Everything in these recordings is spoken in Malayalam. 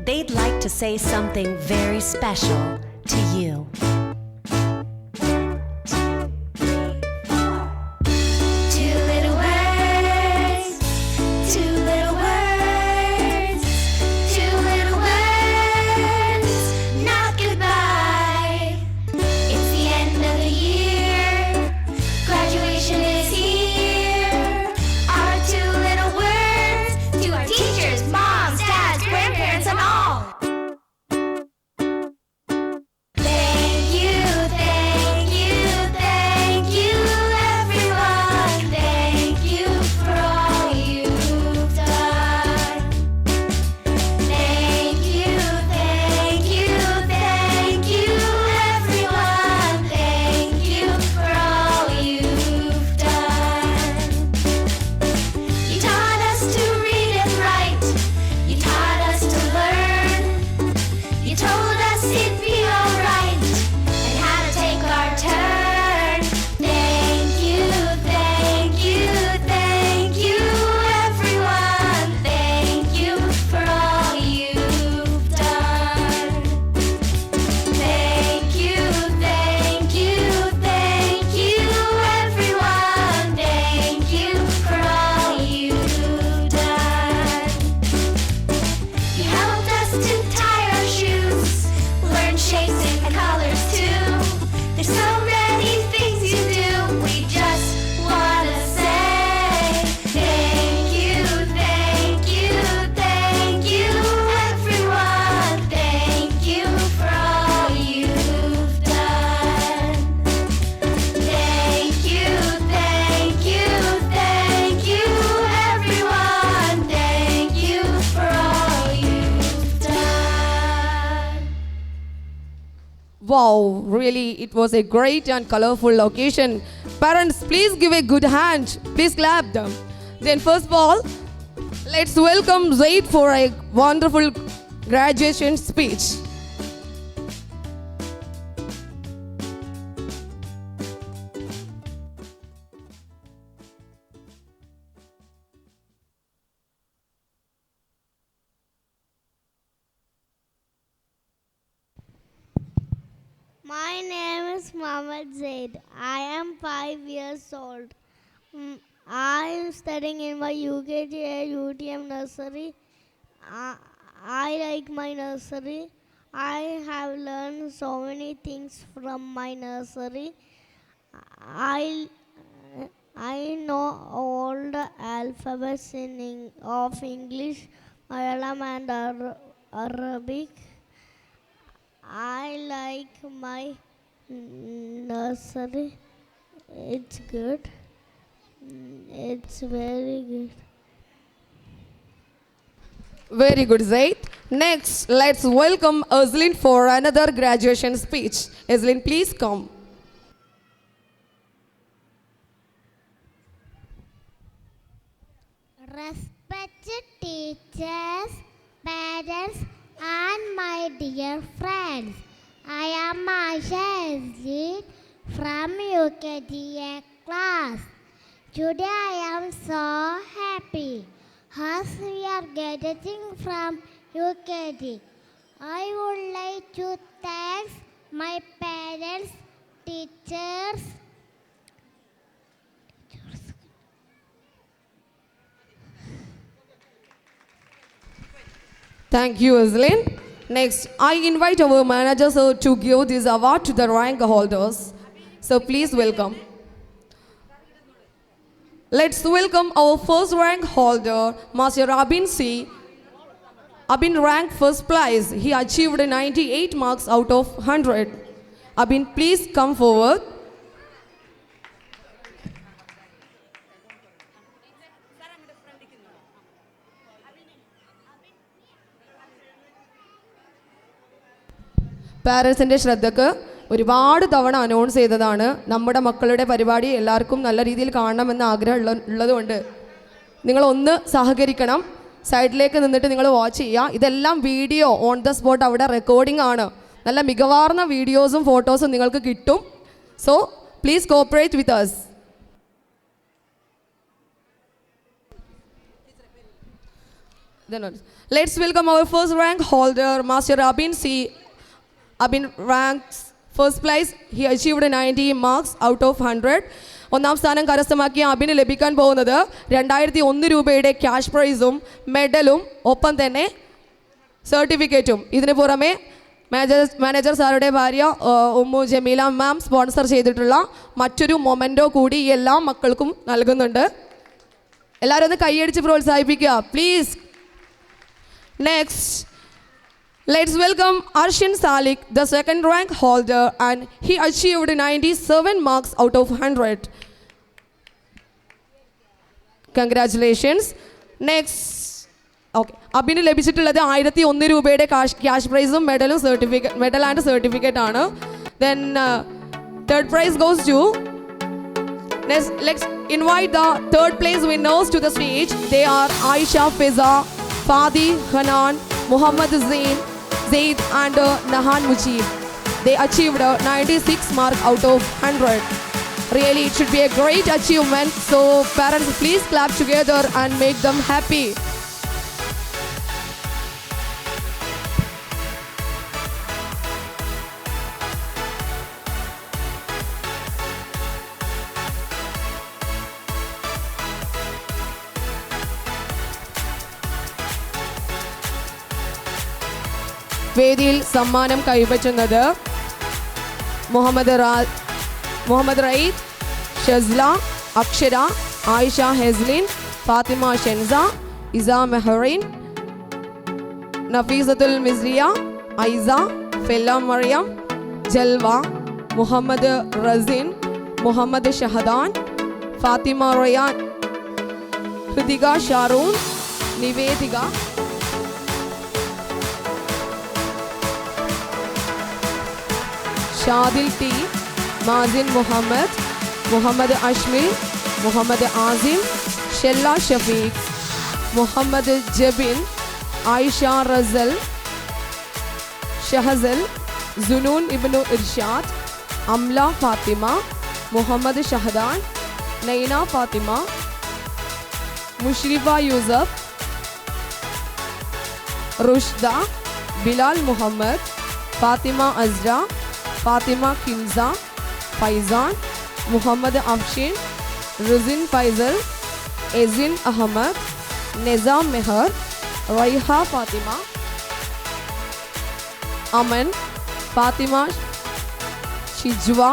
they'd like to say something very special to you. Wow, really, it was a great and colorful occasion. Parents, please give a good hand. Please clap them. Then first of all, let's welcome Zaid for a wonderful graduation speech. My name is Mohammed Zaid. I am 5 years old. I am studying in my UKG UTM nursery. I like my nursery. I have learned so many things from my nursery. I know all the alphabets of English, Malayalam and Arabic. I like my nursery. It's good. It's very good. Very good, Zaid. Next, let's welcome Azlin for another graduation speech. Azlin, please come. Respected teachers, parents, and my dear friends, I am Asha Azlin from UKGA class. Today I am so happy as we are graduating from UKG. I would like to thank my parents, teachers, Thank you, Azlin. Next, I invite our manager sir to give this award to the rank holders. So please welcome. Let's welcome our first rank holder, Master Abin C. Abin ranked first place. He achieved 98 marks out of 100. Abin, please come forward. പാരൻസിൻ്റെ ശ്രദ്ധക്ക് ഒരുപാട് തവണ അനൗൺസ് ചെയ്തതാണ്. നമ്മുടെ മക്കളുടെ പരിപാടി എല്ലാവർക്കും നല്ല രീതിയിൽ കാണണമെന്ന് ആഗ്രഹം ഉള്ളതുകൊണ്ട് നിങ്ങളൊന്ന് സഹകരിക്കണം. സൈഡിലേക്ക് നിന്നിട്ട് നിങ്ങൾ വാച്ച് ചെയ്യുക. ഇതെല്ലാം വീഡിയോ ഓൺ ദ സ്പോട്ട് അവിടെ റെക്കോർഡിംഗ് ആണ്. നല്ല മികവാർന്ന വീഡിയോസും ഫോട്ടോസും നിങ്ങൾക്ക് കിട്ടും. So please cooperate with us. Let's welcome our first rank holder, Master Abin C. Abin ranks first place. He achieved 90 marks out of 100. ഒന്നാം സ്ഥാനം കരസ്ഥമാക്കിയ അബിന് ലഭിക്കാൻ പോകുന്നത് 2001 രൂപയുടെ ക്യാഷ് പ്രൈസും മെഡലും ഒപ്പം തന്നെ സർട്ടിഫിക്കറ്റും. ഇതിന് പുറമെ മാനേജർ സാറുടെ ഭാര്യ ഉമ്മു ജമീല മാം സ്പോൺസർ ചെയ്തിട്ടുള്ള മറ്റൊരു മൊമെൻറ്റോ കൂടി ഈ എല്ലാ മക്കൾക്കും നൽകുന്നുണ്ട്. എല്ലാവരും ഒന്ന് കൈയടിച്ച് പ്രോത്സാഹിപ്പിക്കുക please. Next, let's welcome Arshin Salik, the second rank holder, and he achieved 97 marks out of 100. Congratulations. Next, okay. അബിന് ലഭിച്ചിട്ടുള്ളത് 1001 രൂപയുടെ ക്യാഷ് പ്രൈസും മെഡൽ ആൻഡ് സർട്ടിഫിക്കറ്റ് ആണ്. Then third prize goes to. Let's invite the third place winners to the stage. They are Aisha Fiza, Fadi Hanan, Muhammad Zaid and Nahan Mujib. They achieved 96 marks out of 100. Really, it should be a great achievement. So parents, please clap together and make them happy. വേദിയിൽ സമ്മാനം കൈവച്ചുന്നത് മുഹമ്മദ് റയീദ്, ഷസ്ല, അക്ഷര, ആയിഷ ഹെസ്ലിൻ, ഫാത്തിമ ഷെൻസ, ഇസ മെഹറിൻ, നഫീസത്തുൽ മിസ്രിയ, ഐസ, ഫെല്ല മറിയം, ജൽവ, മുഹമ്മദ് റസിൻ, മുഹമ്മദ് ഷഹദാൻ, ഫാത്തിമ റയാൻ, ഹൃതിക ഷാറൂൺ, നിവേദിക, ഷാദിൽ ടി, മാസിൻ മുഹമ്മദ്, മുഹമ്മദ് അഷ്മിൽ, മുഹമ്മദ് ആസിം, ഷെല്ല ഷഫീഖ്, മുഹമ്മദ് ജബിൻ, ആയിഷ റസൽ, ഷഹസൽ, സുനൂൻ ഇബ്നു ഇർഷാദ്, അംല ഫാത്തിമ, മുഹമ്മദ് ഷഹദാൻ, നൈന ഫാത്തിമ, മുഷ്രിഫ യൂസഫ്, റുഷ്ദ, ബിലാൽ മുഹമ്മദ്, ഫാത്തിമ അസ്ര, ഫാത്തിമ കിൻസ, ഫൈസാൻ, മുഹമ്മദ് അഫ്ഷീൻ, റുസിൻ ഫൈസൽ, എസിൻ അഹമ്മദ്, നിസാം മെഹർ, റൈഹ ഫാത്തിമ, അമൻ, ഫാത്തിമ ഷിജ്വ,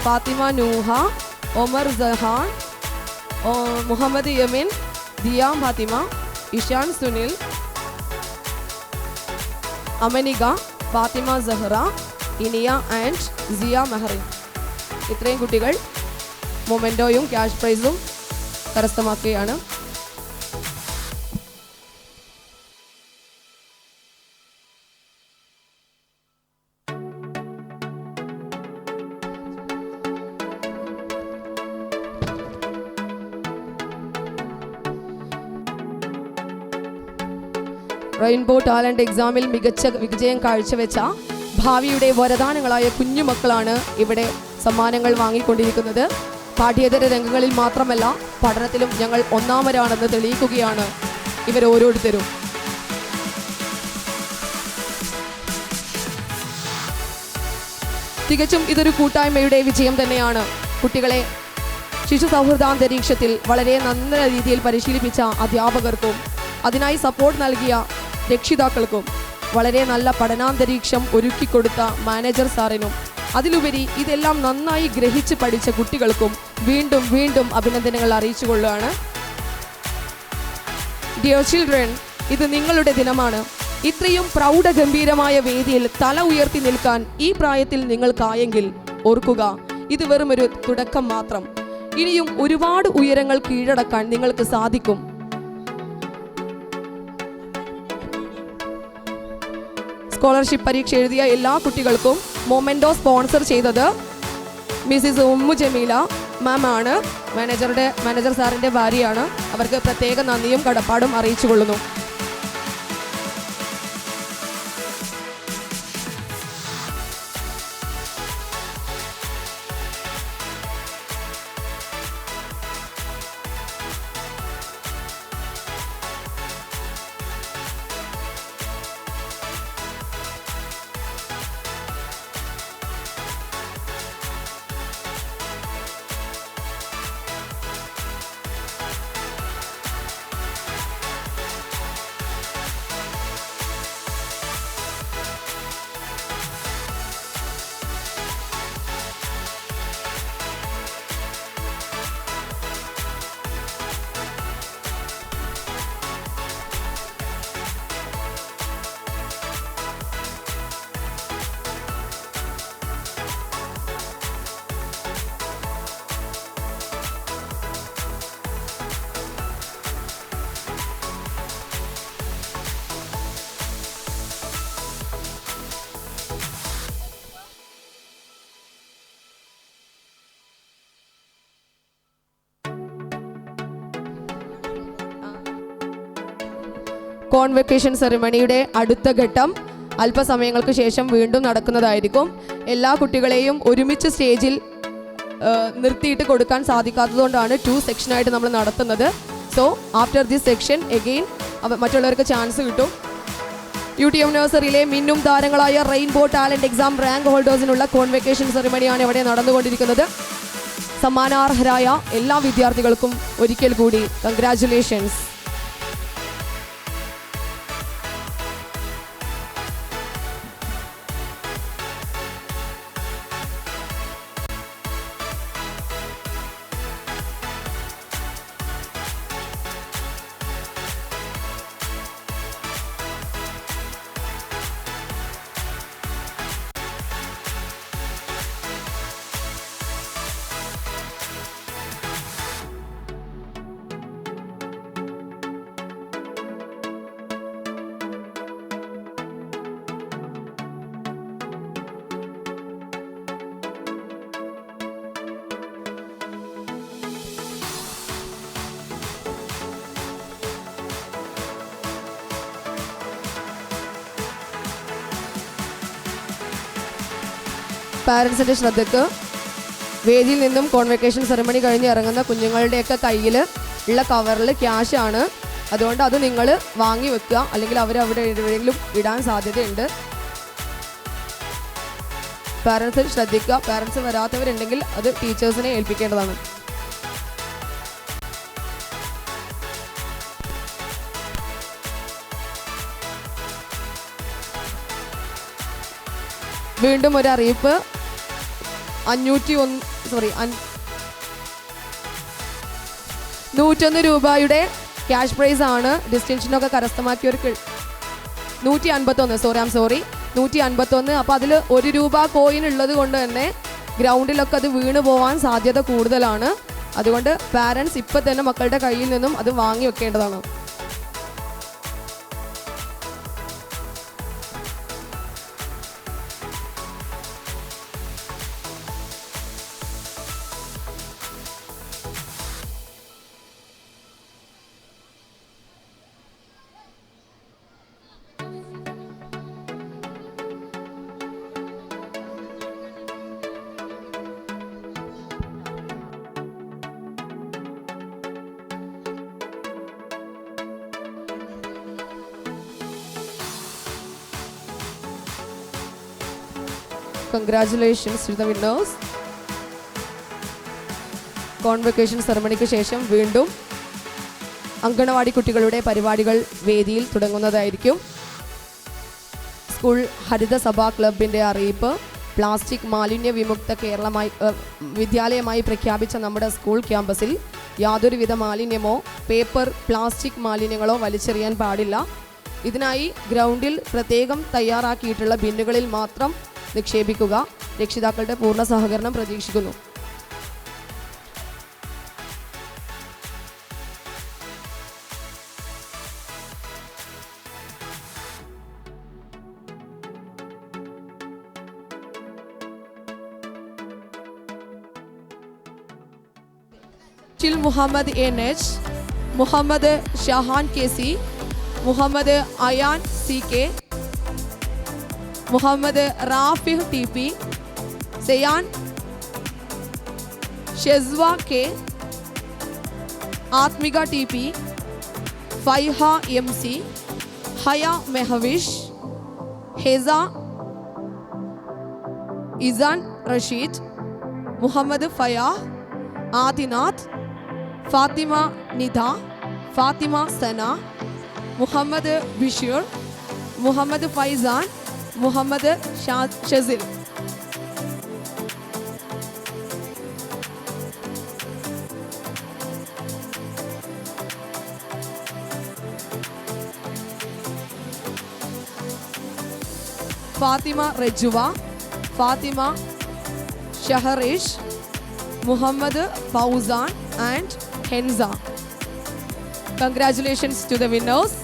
ഫാത്തിമ നൂഹ, ഒമർ ജഹാൻ, മുഹമ്മദ് യമിൻ, ദിയ ഫാത്തിമ, ഇഷാൻ സുനിൽ, അമനിക, ഫാത്തിമ സഹറ, ഇനിയ ആൻഡ് സിയ മെഹറിൻ. ഇത്രയും കുട്ടികൾ മൊമെൻറ്റോയും ക്യാഷ് പ്രൈസും കരസ്ഥമാക്കുകയാണ്. റെയിൻബോ ടാലന്റ് എക്സാമിൽ മികച്ച വിജയം കാഴ്ചവെച്ച ഭാവിയുടെ വരദാനങ്ങളായ കുഞ്ഞുമക്കളാണ് ഇവിടെ സമ്മാനങ്ങൾ വാങ്ങിക്കൊണ്ടിരിക്കുന്നത്. പാഠ്യേതര രംഗങ്ങളിൽ മാത്രമല്ല പഠനത്തിലും ഞങ്ങൾ ഒന്നാമരാണെന്ന് തെളിയിക്കുകയാണ് ഇവർ ഓരോരുത്തരും. തികച്ചും ഇതൊരു കൂട്ടായ്മയുടെ വിജയം തന്നെയാണ്. കുട്ടികളെ ശിശു സൗഹൃദാന്തരീക്ഷത്തിൽ വളരെ നല്ല രീതിയിൽ പരിശീലിപ്പിച്ച അധ്യാപകർക്കും അതിനായി സപ്പോർട്ട് നൽകിയ രക്ഷിതാക്കൾക്കും വളരെ നല്ല പഠനാന്തരീക്ഷം ഒരുക്കിക്കൊടുത്ത മാനേജർ സാറിനും അതിലുപരി ഇതെല്ലാം നന്നായി ഗ്രഹിച്ച് പഠിച്ച കുട്ടികൾക്കും വീണ്ടും വീണ്ടും അഭിനന്ദനങ്ങൾ അറിയിച്ചുകൊള്ളുകയാണ്. ഡിയർ ചിൽഡ്രൻ, ഇത് നിങ്ങളുടെ ദിനമാണ്. ഇത്രയും പ്രൗഢഗംഭീരമായ വേദിയിൽ തല ഉയർത്തി നിൽക്കാൻ ഈ പ്രായത്തിൽ നിങ്ങൾക്കായെങ്കിൽ ഓർക്കുക, ഇത് വെറുമൊരു തുടക്കം മാത്രം. ഇനിയും ഒരുപാട് ഉയരങ്ങൾ കീഴടക്കാൻ നിങ്ങൾക്ക് സാധിക്കും. സ്കോളർഷിപ്പ് പരീക്ഷ എഴുതിയ എല്ലാ കുട്ടികൾക്കും മൊമെൻറ്റോ സ്പോൺസർ ചെയ്തത് മിസ്സിസ് ഉമ്മു ജമീല മാം ആണ്. മാനേജർ സാറിൻ്റെ ഭാര്യയാണ്. അവർക്ക് പ്രത്യേക നന്ദിയും കടപ്പാടും അറിയിച്ചുകൊള്ളുന്നു. കോൺവെക്കേഷൻ സെറിമണിയുടെ അടുത്ത ഘട്ടം അല്പസമയങ്ങൾക്ക് ശേഷം വീണ്ടും നടക്കുന്നതായിരിക്കും. എല്ലാ കുട്ടികളെയും ഒരുമിച്ച് സ്റ്റേജിൽ നിർത്തിയിട്ട് കൊടുക്കാൻ സാധിക്കാത്തതുകൊണ്ടാണ് 2 സെക്ഷനായിട്ട് നമ്മൾ നടത്തുന്നത്. So after this section again മറ്റുള്ളവർക്ക് ചാൻസ് കിട്ടും. UTM നഴ്സറിയിലെ മിന്നും താരങ്ങളായ റെയിൻബോ ടാലന്റ് എക്സാം റാങ്ക് ഹോൾഡേഴ്സിനുള്ള കോൺവെക്കേഷൻ സെറിമണിയാണ് ഇവിടെ നടന്നുകൊണ്ടിരിക്കുന്നത്. സമ്മാനാർഹരായ എല്ലാ വിദ്യാർത്ഥികൾക്കും ഒരിക്കൽ കൂടി കൺഗ്രാറ്റുലേഷൻസ്. പാരൻസിൻ്റെ ശ്രദ്ധയ്ക്ക് വേദിയിൽ നിന്നും കോൺവെക്കേഷൻ സെറിമണി കഴിഞ്ഞ് ഇറങ്ങുന്ന കുഞ്ഞുങ്ങളുടെയൊക്കെ കയ്യിൽ ഉള്ള കവറിൽ ക്യാഷ് ആണ്. അതുകൊണ്ട് അത് നിങ്ങൾ വാങ്ങി വെക്കുക, അല്ലെങ്കിൽ അവർ അവിടെ എവിടെയെങ്കിലും ഇടാൻ സാധ്യതയുണ്ട്. പാരൻസ് ശ്രദ്ധിക്കുക. പാരൻസ് വരാത്തവരുണ്ടെങ്കിൽ അത് ടീച്ചേഴ്സിനെ ഏൽപ്പിക്കേണ്ടതാണ്. വീണ്ടും ഒരു അറിയിപ്പ്. 101 രൂപയുടെ ക്യാഷ് പ്രൈസ് ആണ് ഡിസ്റ്റിങ്ഷനൊക്കെ കരസ്ഥമാക്കിയവർക്ക്. 151. അപ്പോൾ അതിൽ 1 രൂപ കോയിൻ ഉള്ളത് കൊണ്ട് തന്നെ ഗ്രൗണ്ടിലൊക്കെ അത് വീണ് പോവാൻ സാധ്യത കൂടുതലാണ്. അതുകൊണ്ട് പാരൻസ് ഇപ്പം തന്നെ മക്കളുടെ കയ്യിൽ നിന്നും അത് വാങ്ങി വെക്കേണ്ടതാണ്. Congratulations to the winners. Convocation സെറമണിക്ക് ശേഷം വീണ്ടും അങ്കണവാടി കുട്ടികളുടെ പരിപാടികൾ വേദിയിൽ തുടങ്ങുന്നതായിരിക്കും. സ്കൂൾ ഹരിത സഭാ ക്ലബിൻ്റെ അറിയിപ്പ്. പ്ലാസ്റ്റിക് മാലിന്യ വിമുക്ത വിദ്യാലയമായി പ്രഖ്യാപിച്ച നമ്മുടെ സ്കൂൾ ക്യാമ്പസിൽ യാതൊരുവിധ മാലിന്യമോ പേപ്പർ പ്ലാസ്റ്റിക് മാലിന്യങ്ങളോ വലിച്ചെറിയാൻ പാടില്ല. ഇതിനായി ഗ്രൗണ്ടിൽ പ്രത്യേകം തയ്യാറാക്കിയിട്ടുള്ള ബിന്നുകളിൽ മാത്രം നിക്ഷേപിക്കുക. രക്ഷിതാക്കളുടെ പൂർണ്ണ സഹകരണം പ്രതീക്ഷിക്കുന്നു. Muhammad NH, Muhammad Shahan KC, Muhammad Ayan CK, Muhammad റാഫിഹ് TP, സെയാൻ ഷെസ്വ K, Athmika TP, Faiha MC, Hayya മെഹവിഷ്, Hesa Izan Rasheed, Muhammad ഫയാഹ്, Adinath, Fathima നിധ, Fathima Sana, Muhammad ബിഷീർ, Muhammad Faizan, Muhammad ഷസിൽ. Fathima റജുവ, Fathima ഷഹറേഷ്, Muhammad Fauzan and Henza. Congratulations to the winners.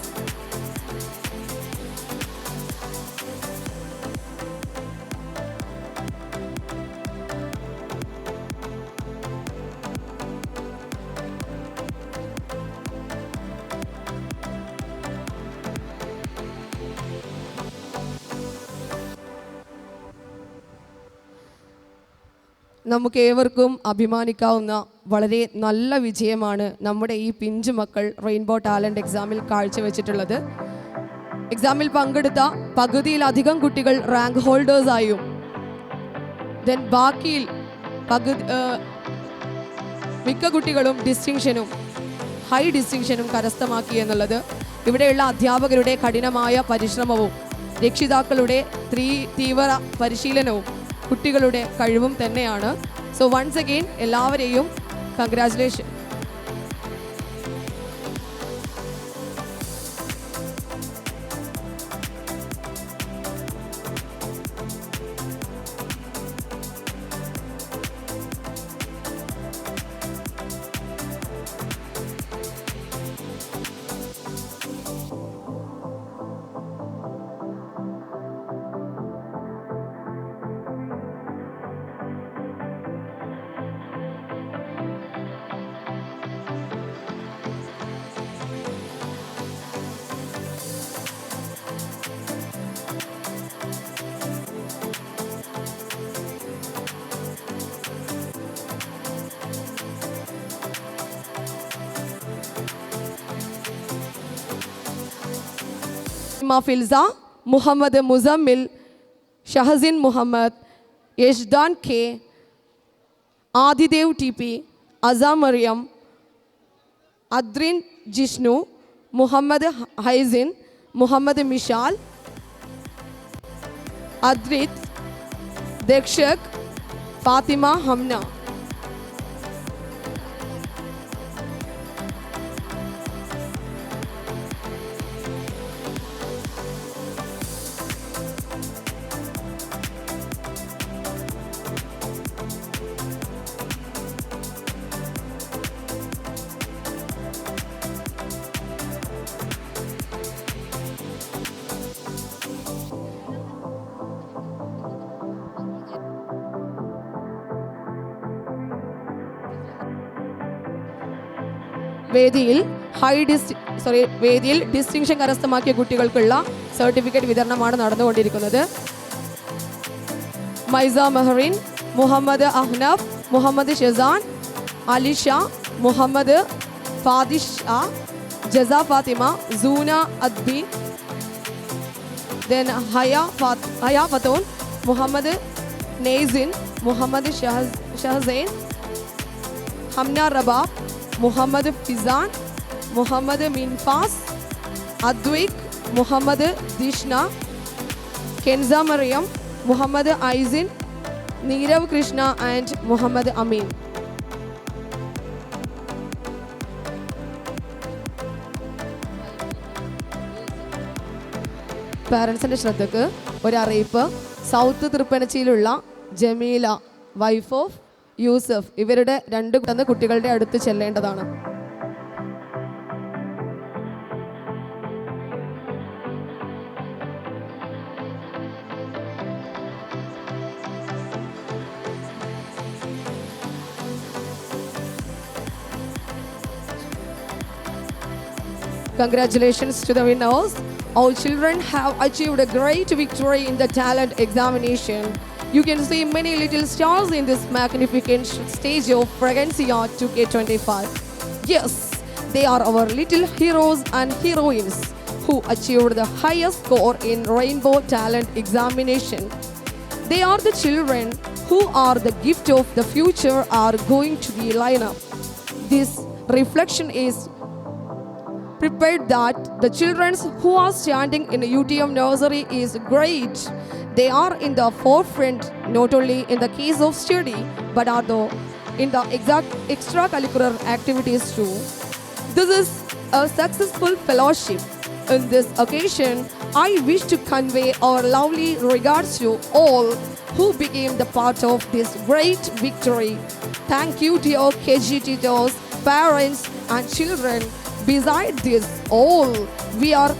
നമുക്ക് ഏവർക്കും അഭിമാനിക്കാവുന്ന വളരെ നല്ല വിജയമാണ് നമ്മുടെ ഈ പിഞ്ചു മക്കൾ റെയിൻബോ ടാലൻറ്റ് എക്സാമിൽ കാഴ്ചവെച്ചിട്ടുള്ളത്. എക്സാമിൽ പങ്കെടുത്ത പകുതിയിലധികം കുട്ടികൾ റാങ്ക് ഹോൾഡേഴ്സായും ബാക്കിയിൽ മിക്ക കുട്ടികളും ഡിസ്റ്റിങ്ഷനും ഹൈ ഡിസ്റ്റിങ്ഷനും കരസ്ഥമാക്കി എന്നുള്ളത് ഇവിടെയുള്ള അധ്യാപകരുടെ കഠിനമായ പരിശ്രമവും രക്ഷിതാക്കളുടെ തീവ്ര പരിശീലനവും കുട്ടികളുടെ കഴിവും തന്നെയാണ്. സോ വൺസ് അഗെയിൻ എല്ലാവരെയും congratulation. Filsa, Muhammad Musammil, Shahsin Muhammad, Yashdan K, Adidev T P, Asa Mariyam, അദ്രിൻ Jishnu, Muhammad ഹൈസിൻ, Muhammad Mishal, അദ്രിത്, ദക്ഷക്, Fathima Hamna. വേദിയിൽ ഡിസ്റ്റിങ്ഷൻ കരസ്ഥമാക്കിയ കുട്ടികൾക്കുള്ള സർട്ടിഫിക്കറ്റ് വിതരണമാണ് നടന്നുകൊണ്ടിരിക്കുന്നത്. മൈസ മെഹറിൻ, മുഹമ്മദ് അഹ്നഫ്, മുഹമ്മദ് ഷെസാൻ, അലിഷ, മുഹമ്മദ് ഫാദിഷ, ജസ ഫാത്തിമ, സൂന അദ്ബി, ഹയ ഫത്തോൻ, മുഹമ്മദ് നെയ്സിൻ, മുഹമ്മദ് ഷഹസൈൻ, ഹംന റബാബ്, മുഹമ്മദ് ഫിസാൻ, മുഹമ്മദ് മിൻഫാസ്, അദ്വിക്, മുഹമ്മദ് ദിഷ്ന, കെൻസ മറിയം, മുഹമ്മദ് ഐസിൻ, നീരവ് കൃഷ്ണ ആൻഡ് മുഹമ്മദ് അമീൻ. പാരൻസിൻ്റെ ശ്രദ്ധക്ക് ഒരറിയിപ്പ്. സൗത്ത് തൃപ്പനച്ചിയിലുള്ള ജമീല, വൈഫ് ഓഫ് യൂസഫ്, ഇവരുടെ 2 കുട്ടികളുടെ അടുത്ത് ചെല്ലേണ്ടതാണ്. Congratulations to the winners. Our children have achieved a great victory in the talent examination. You can see many little stars in this magnificent stage of Fragancia 2K25. Yes, they are our little heroes and heroines who achieved the highest score in Rainbow Talent Examination. They are the children who are the gift of the future are going to be lined up. This reflection is prepared that the children who are standing in the UTM nursery is great. They are in the forefront not only in the case of study but also in the extracurricular activities too. This is a successful fellowship. In this occasion, I wish to convey our lovely regards to all who became the part of this great victory. Thank you to your KG teachers, parents and children. Besides this all, we are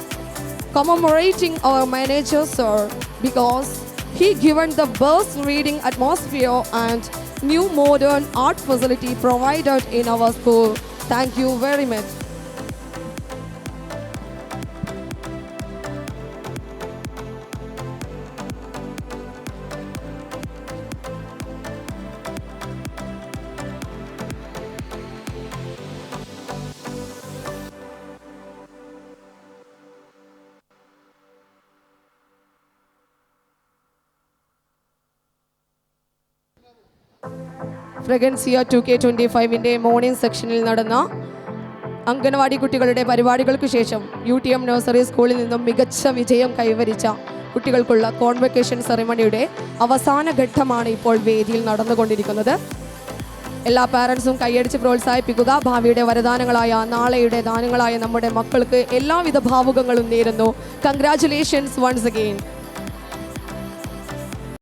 commemorating our manager sir because he given the best reading atmosphere and new modern art facility provided in our school. Thank you very much. ഫ്രഗൻസിയ 2K25 morning സെക്ഷനിൽ നടന്ന അംഗനവാടി കുട്ടികളുടെ പരിപാടികൾക്ക് ശേഷം UTM നഴ്സറി സ്കൂളിൽ നിന്നും മികച്ച വിജയം കൈവരിച്ച കുട്ടികൾക്കുള്ള കോൺവെക്കേഷൻ സെറിമണിയുടെ അവസാന ഘട്ടമാണ് ഇപ്പോൾ വേദിയിൽ നടന്നുകൊണ്ടിരിക്കുന്നത്. എല്ലാ പാരൻസും കൈയടിച്ച് പ്രോത്സാഹിപ്പിക്കുക. ഭാവിയുടെ വരദാനങ്ങളായ, നാളെയുടെ ദാനങ്ങളായ നമ്മുടെ മക്കൾക്ക് എല്ലാവിധ ഭാവുകങ്ങളും നേരുന്നു. Congratulations once again.